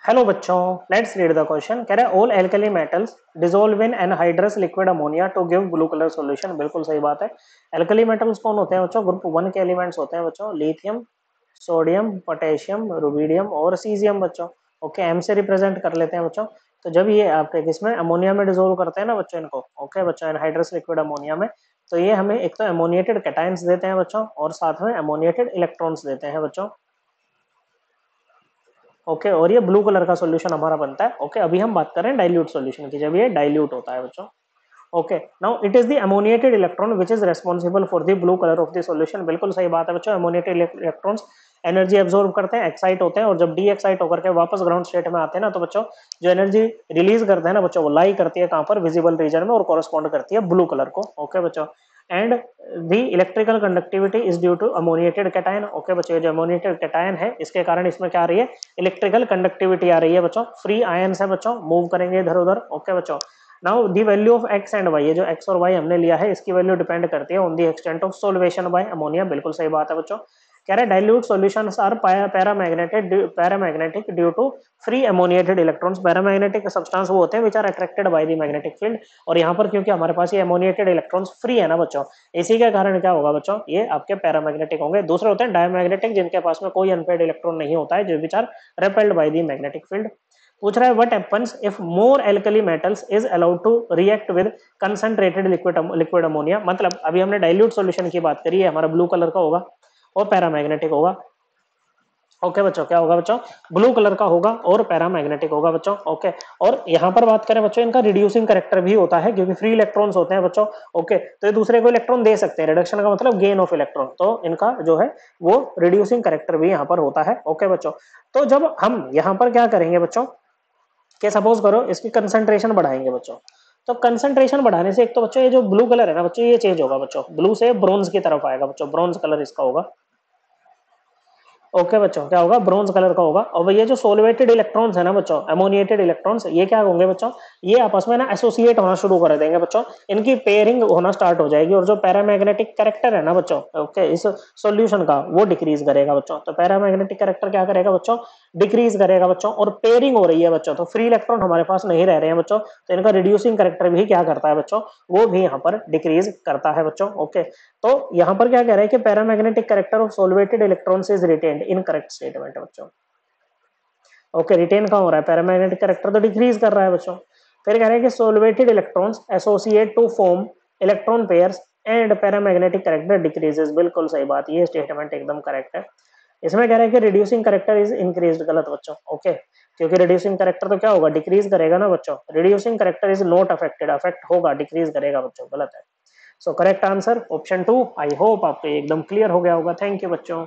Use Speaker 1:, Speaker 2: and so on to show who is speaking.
Speaker 1: Hello बच्चों, let's read the question. कह रहा है all alkali metals dissolve in anhydrous liquid ammonia to give blue colour solution. बिल्कुल सही बात है। एल्कली मेटल्स कौन होते हैं बच्चों? ग्रुप 1 के एलिमेंट्स होते हैं बच्चों। लिथियम, सोडियम, पोटेशियम, रुबीडियम और सीजियम बच्चों। ओके, एम से रिप्रेजेंट कर लेते हैं बच्चों। तो जब ये आपके किसमें अमोनिया में डिसॉल्व करते हैं ना बच्चों इनको, ओके बच्चों, एनहाइड्रस लिक्विड अमोनिया में, तो ये हमें एक तो अमोनिएटेड कैटायंस देते हैं बच्चों और साथ में अमोनिएटेड इलेक्ट्रॉन्स देते हैं बच्चों। ओके, और ये ब्लू कलर का सॉल्यूशन हमारा बनता है। ओके, अभी हम बात कर रहे हैं डाइल्यूट सॉल्यूशन की, जब ये डाइल्यूट होता है बच्चों। Okay, now it is the ammoniated electron which is responsible for the blue colour of the solution. बिल्कुल सही बात है बच्चों। अमोनिएटेड इलेक्ट्रॉन्स एनर्जी एब्जॉर्ब करते हैं, एक्साइट होते हैं, और जब डी एक्साइट होकर के वापस ग्राउंड स्टेट में आते हैं ना, तो बच्चों जो एनर्जी रिलीज करते हैं ना बच्चों, वो लाई करती है कहां पर? विजिबल रीजन में, और कॉरेस्पॉन्ड करती है ब्लू कलर को। ओके बच्चों, and the electrical conductivity is due to ammoniated cation. Okay बच्चों, जो अमोनिएटेड कैटायन है इसके कारण इसमें क्या आ रही है? इलेक्ट्रिकल कंडक्टिविटी आ रही है बच्चों। फ्री आयंस है बच्चों, मूव करेंगे इधर उधर। ओके बच्चों, now the value of x and y, ये जो एक्स और वाई हमने लिया है इसकी वैल्यू डिपेंड करती है on the extent of solvation by ammonia. बिल्कुल सही बात है बच्चों। कह रहे dilute solutions are paramagnetic due to free ammoniated electrons. Paramagnetic substance वो होते हैं which are attracted by the magnetic field, और यहाँ पर क्योंकि हमारे पास ये अमोनिएटेड इलेक्ट्रॉन्स फ्री है ना बच्चों, इसी के कारण क्या होगा बच्चों? ये आपके पैरामैग्नेटिक होंगे। दूसरे होते हैं डायमैग्नेटिक, जिनके पास में कोई अनपेड इलेक्ट्रॉन नहीं होता है, जो which are repelled by the magnetic field. पूछ रहा है what happens if more alkali metals is allowed to react with concentrated liquid ammonia. मतलब अभी हमने डाइल्यूट सॉल्यूशन की बात करी है, हमारा ब्लू कलर का होगा और पैरामैग्नेटिक होगा। ओके बच्चों, क्या होगा बच्चों? ब्लू कलर का होगा और पैरामैग्नेटिक होगा बच्चों। ओके, और यहाँ पर बात करें बच्चों, इनका रिड्यूसिंग करेक्टर भी होता है क्योंकि फ्री इलेक्ट्रॉन्स होते हैं बच्चों। ओके, तो ये दूसरे को इलेक्ट्रॉन दे सकते हैं। रिडक्शन का मतलब गेन ऑफ इलेक्ट्रॉन, तो इनका जो है वो रिड्यूसिंग करेक्टर भी यहाँ पर होता है। ओके बच्चों, तो जब हम यहाँ पर क्या करेंगे बच्चों कि सपोज करो इसकी कंसंट्रेशन बढ़ाएंगे बच्चों, तो कंसंट्रेशन बढ़ाने से एक तो बच्चों ये जो ब्लू कलर है ना बच्चों, ये चेंज होगा बच्चों, ब्लू से ब्रोंज की तरफ आएगा बच्चों, ब्रोंज कलर इसका होगा। ओके बच्चों, क्या होगा? ब्रोंज कलर का होगा। और ये जो सोलवेटेड इलेक्ट्रॉन्स है ना बच्चों, अमोनिएटेड इलेक्ट्रॉन्स, ये क्या होंगे बच्चों? ये आपस में ना एसोसिएट होना शुरू कर देंगे बच्चों, इनकी पेयरिंग होना स्टार्ट हो जाएगी, और जो पैरामैग्नेटिक कैरेक्टर है ना बच्चों, ओके, इस सॉल्यूशन का वो डिक्रीज करेगा बच्चों। तो पैरामैग्नेटिक कैरेक्टर क्या करेगा बच्चों? डिक्रीज करेगा बच्चों, और पेयरिंग हो रही है बच्चों, तो फ्री इलेक्ट्रॉन हमारे पास नहीं रह रहे हैं बच्चों, तो इनका रिड्यूसिंग कैरेक्टर भी क्या करता है बच्चों? वो भी यहाँ पर डिक्रीज करता है बच्चों। ओके, तो यहाँ पर क्या कह रहे हैं कि paramagnetic character of solvated electrons is retained in correct statement है बच्चों। ओके, रिटेन कहाँ हो रहा है? पैरामैग्नेटिक कैरेक्टर तो डिक्रीज कर रहा है बच्चों। फिर कह रहे हैं कि solvated electrons associate to form electron pairs and paramagnetic character decreases. बिल्कुल सही बात, ये स्टेटमेंट एकदम करेक्ट है। इसमें कह रहे हैं कि रिड्यूसिंग कैरेक्टर इज इंक्रीज्ड। गलत बच्चों। ओके, क्योंकि रिड्यूसिंग कैरेक्टर तो क्या होगा? डिक्रीज करेगा ना बच्चों। Reducing character is not affected, affect होगा, डिक्रीज करेगा बच्चों। गलत है। So correct answer option 2। I hope आपको एकदम क्लियर हो गया होगा। थैंक यू बच्चों।